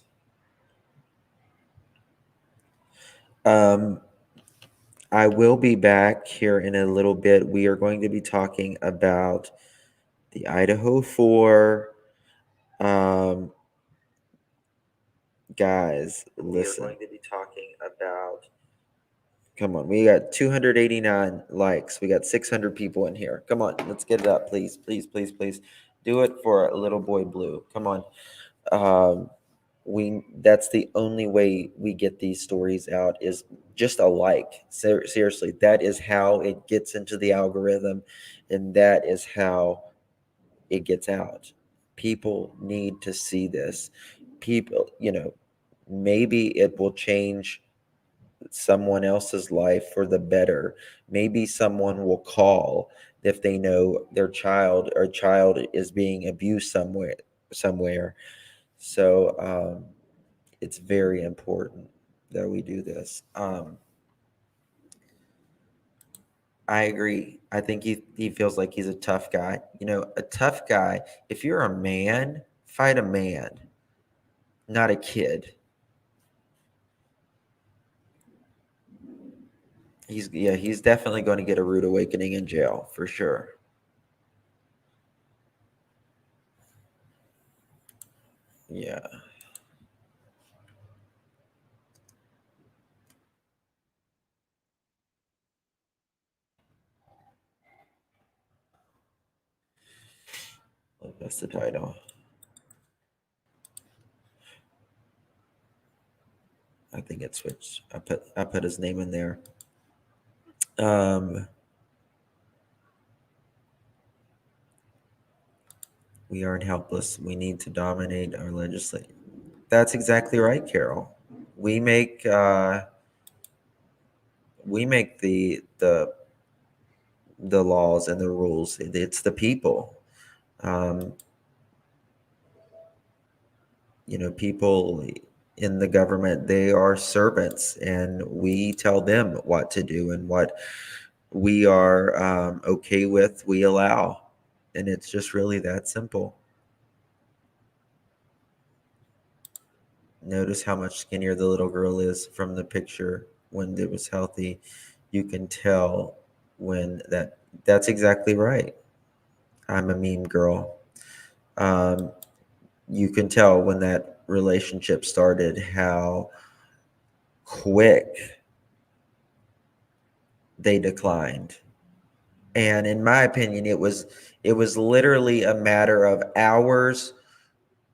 I will be back here in a little bit. We are going to be talking about the Idaho 4. Guys, listen. We are going to be talking about. Come on, we got 289 likes. We got 600 people in here. Come on, let's get it up, please. Do it for little boy Blue. Come on. That's the only way we get these stories out is just a like. Seriously, that is how it gets into the algorithm, and that is how it gets out. People need to see this. People, you know, maybe it will change someone else's life for the better. Maybe someone will call if they know their child is being abused somewhere. So it's very important that we do this. I agree. I think he feels like he's a tough guy. You know, a tough guy, if you're a man, fight a man, not a kid. He's definitely going to get a rude awakening in jail for sure. Yeah. That's the title. I think it switched. I put his name in there. We aren't helpless. We need to dominate our legislature. That's exactly right, Carol. We make the laws and the rules. It's the people. Um, you know, people in the government, they are servants, and we tell them what to do, and what we are okay with, we allow. And it's just really that simple. Notice how much skinnier the little girl is from the picture when it was healthy. You can tell when that's exactly right. I'm a meme girl. Um, you can tell when that relationship started how quick they declined. And in my opinion, it was literally a matter of hours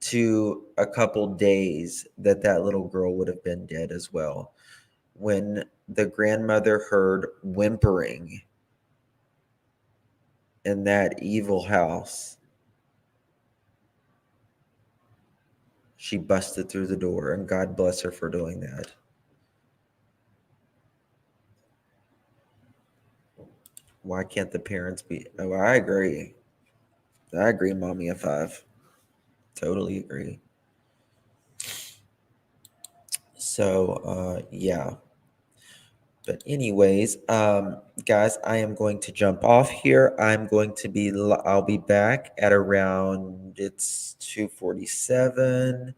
to a couple days that little girl would have been dead as well. When the grandmother heard whimpering in that evil house, she busted through the door, and God bless her for doing that. Why can't the parents be? Oh, I agree. I agree, mommy of five. Totally agree. So, yeah. But anyways, guys, I am going to jump off here. I'll be back at around, it's 2:47.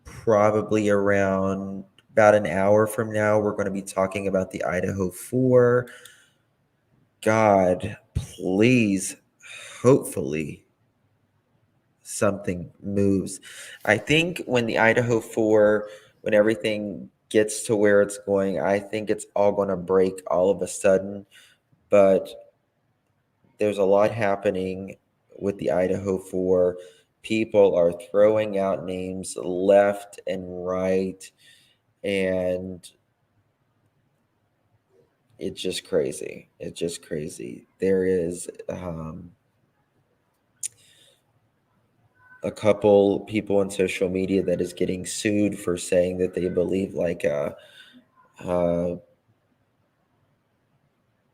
Probably around about an hour from now, we're going to be talking about the Idaho 4. God, please, hopefully, something moves. I think when the Idaho 4, when everything gets to where it's going, I think it's all going to break all of a sudden. But there's a lot happening with the Idaho 4. People are throwing out names left and right, and it's just crazy. It's just crazy. There is a couple people on social media that is getting sued for saying that they believe like a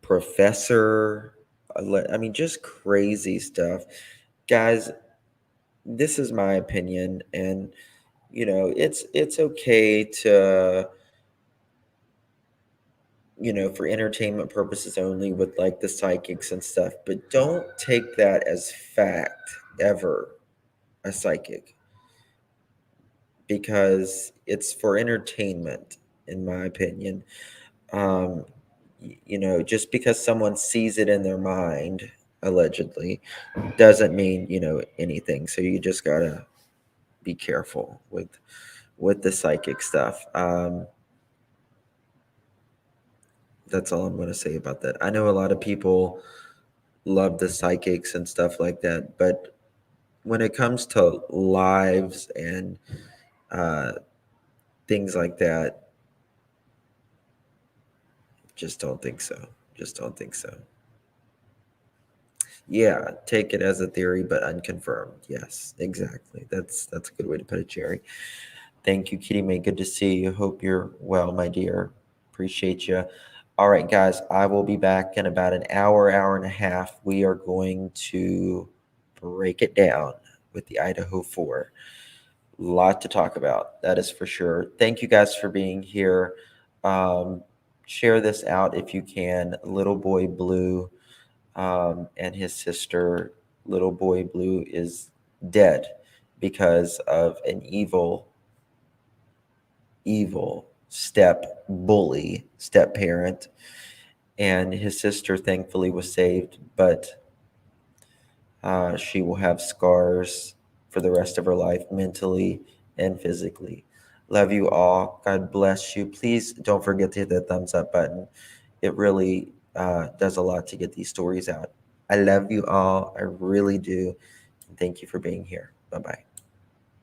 professor. I mean, just crazy stuff. Guys, this is my opinion, and it's okay to, for entertainment purposes only with like the psychics and stuff, but don't take that as fact ever, a psychic, because it's for entertainment, in my opinion. Just because someone sees it in their mind, allegedly, doesn't mean, anything. So you just gotta be careful with the psychic stuff. That's all I'm going to say about that. I know a lot of people love the psychics and stuff like that, but when it comes to lives and uh, things like that, just don't think so. Just don't think so. Yeah, take it as a theory, but unconfirmed. Yes, exactly. That's a good way to put it, Jerry. Thank you, Kitty May. Good to see you. Hope you're well, my dear. Appreciate you. All right, guys, I will be back in about an hour and a half. We are going to break it down with the Idaho 4. Lot to talk about, that is for sure. Thank you guys for being here. Share this out if you can. Little boy Blue and his sister, little boy Blue, is dead because of an evil step parent. And his sister thankfully was saved, but she will have scars for the rest of her life, mentally and physically. Love you all. God bless you. Please don't forget to hit that thumbs up button. It really does a lot to get these stories out. I love you all. I really do. And thank you for being here. Bye-bye.